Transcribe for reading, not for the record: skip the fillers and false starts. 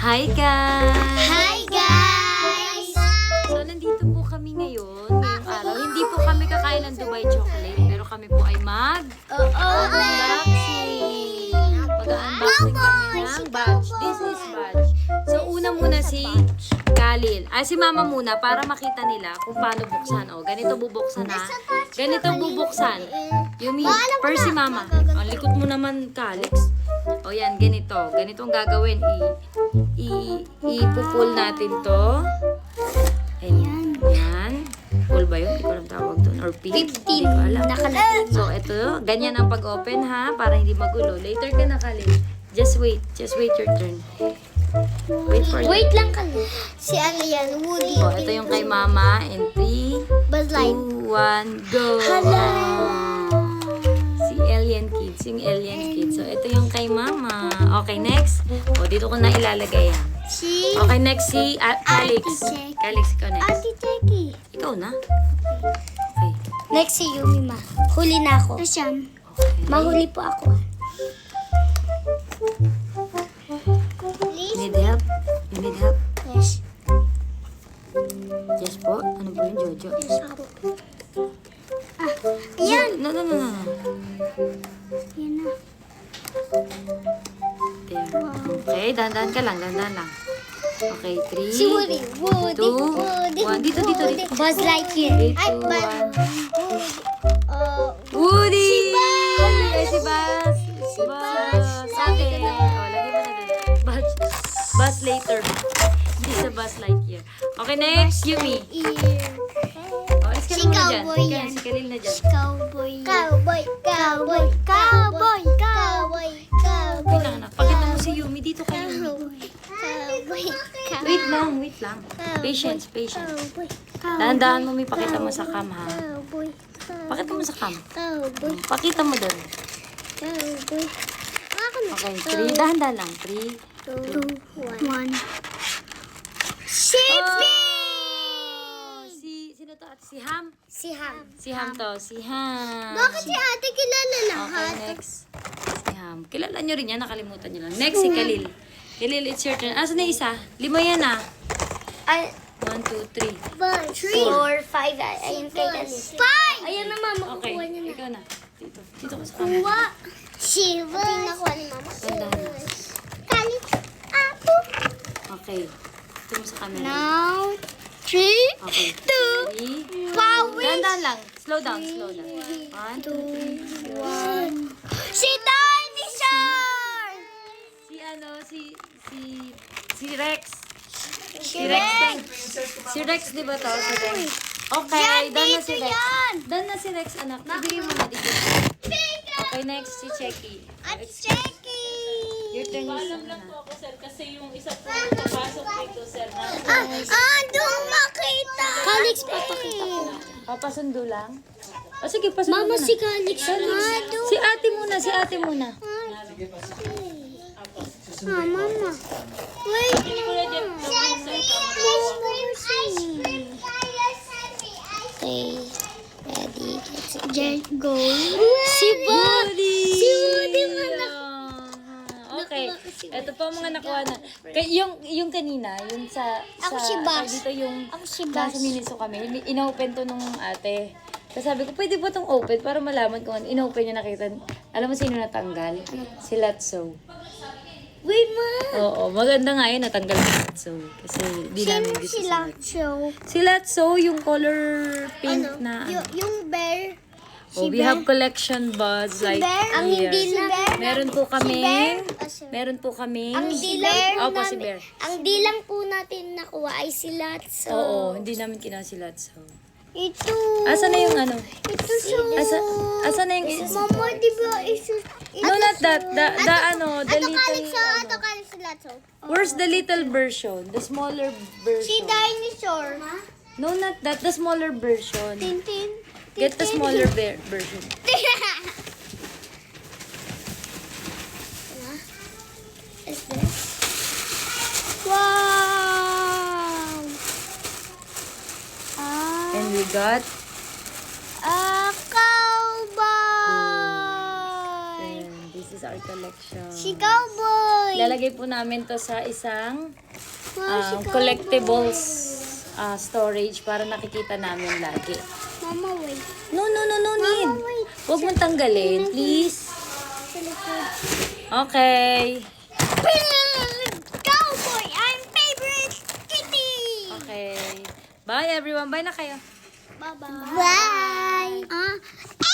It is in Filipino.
Hi guys! Hi guys! So nandito po kami ngayon, ngayong araw. Hindi po kami kakain ng Dubai chocolate, pero kami po ay mag-unboxing. Mag-unboxing kami ng batch. This is batch. So una muna si Khalil. Si Mama muna para makita nila kung paano buksan. O, ganito bubuksan ha. Ganito bubuksan. Yumi, first si Mama. Ang likod mo naman, Calix. O yan, ganito. Ganito ang gagawin. Ipupul natin to. Ayan. Yan. Pull ba yun? Hindi ko alam tawag doon. Or pin. 15 Hindi ko alam. nakalagay. So, ito. Ganyan ang pag-open ha. Para hindi magulo. Later ka na, Khalil. Just wait. Just wait your turn. Wait for it. Wait lang kami. Si ano yan? Woody. O, ito yung kay Mama. In 3, Buzz 2, Light. 1, go! Hala! Si Alien Kids. Yung Alien Kids. So, ito yung kay Mama. Okay, next. O, dito ko na ilalagay yan. Si Okay, next si Calix. Jackie. Calix, ikaw next. Ate Jackie. Ikaw na. Okay. Next si Yumi ma. Huli na ako. Asyam. Mahuli po ako. Need help? You need help? Yes. Yes po. Ano po yun, Jojo? Yes ako. Ayan. No. Yan na. There. Okay, dahan-dahan ka lang. Dahan-dahan lang. Okay, 3, Si Woody. Woody. 2, 1. Dito. Buzz Lightyear. 3, 2, 1. Woody! Si Buzz! Ay, si Buzz! Si Buzz Sabi. O, lagay mo na doon. Buzz later. Hindi sa Buzz Lightyear. Okay, next. Yumi. O, alis ka Si na muna dyan. Cowboy yan. Si Khalil na dyan. Cowboy. Cowboy. Cowboy. Cowboy. Cowboy. Cowboy. Wait lang, anak. Pakita mo si Yumi. Dito ka, Yumi. Cowboy. Wait lang. Patience. Cowboy. Dahan-dahan mo, may pakita mo sa cam, ha? Cowboy. Pakita mo sa cam. Cowboy. Pakita mo doon. Cowboy. Okay, 3. Dahan-dahan lang. 3. 2, 1. Shipping! Sino to? Si Ham? Si Ham. Si Ham to. Si Ham. Bakit si ate kilala Okay, lahat? next. Si Ham. Kilala nyo rin yan. Nakalimutan nyo lang. Next, si Khalil. Khalil, it's your turn. Asan na isa? 5 yan, ah. Ay, 1, 2, 3. 4, 5. Ayun kay Kalis. 5! Ayan na mama, Okay, kukuha niya na. ikaw na. Dito ka sa camera. Kuha. Shiva. Ito yung nakuha ni mama. Dahan-dahan. Kalis. Apo. Okay. Ito mo sa camera. Now, 3, Okay. 2, 3. Pawis. Dahan-dahan lang. Slow down. 1, 2, 1. Si Dinosaur! Si Rex. Si Rex. Si Rex, di ba to? Si Rex. Okay, Yan, done na si dito Rex. yan. Done na si Rex, anak. Ibigay mo na dito. Okay, next si Checky. At Jackie! Your turn is Alam lang na. po ako, sir, kasi yung isa po papasok dito, sir, na Doon makita! Kalix, papakita ko. Papasundo lang? O sige, pasundo Mama, na. si Kalix na doon. Si ate muna. Mama. Wait. Okay. Ready, get go. Si Woody! Si Woody man. Okay. Ito po mga nakuha na. Yung kanina, yung Ako si Bas. Dito yung Ako si Bas. nasa Miniso kami. Inopen to nung ate. Kasi sabi ko, pwede ba itong open para malaman kung ano. Inopen niya nakita. Alam mo sino natanggal? Si Latso. Wait, ma. Oo, maganda nga yun. Natanggal si Latso. Kasi di namin gusto Si Lacho. Si Latso, yung color pink na ano. Yung bear. Oh, we have collection buds like Ang hindi na. Meron po kami. Si Bear? Meron po kami. Ang di lang Opo, si Bear. Ang di lang po natin nakuha ay si Latso. Oo, hindi namin kinuha si Latso. Ito. Asa na yung ano? Ito siya. Asa na yung Mama, di ba ito? No, not that. The ano, the Ato kalit little. sa ato kalit si Latso. Where's the little version? The smaller Si version. Dinosaur. No, not that. The smaller version. Tintin. Get the smaller version. Is this? Wow! And we got Cowboy! and this is our collection. Si Cowboy! Lalagay po namin to sa isang collectibles storage para nakikita namin lagi. Mama, wait. No need. wait. Huwag mong tanggalin, please. Sa likod. Okay. Cowboy, I'm favorite kitty. Okay. Bye everyone. Bye na kayo. Bye-bye. Bye.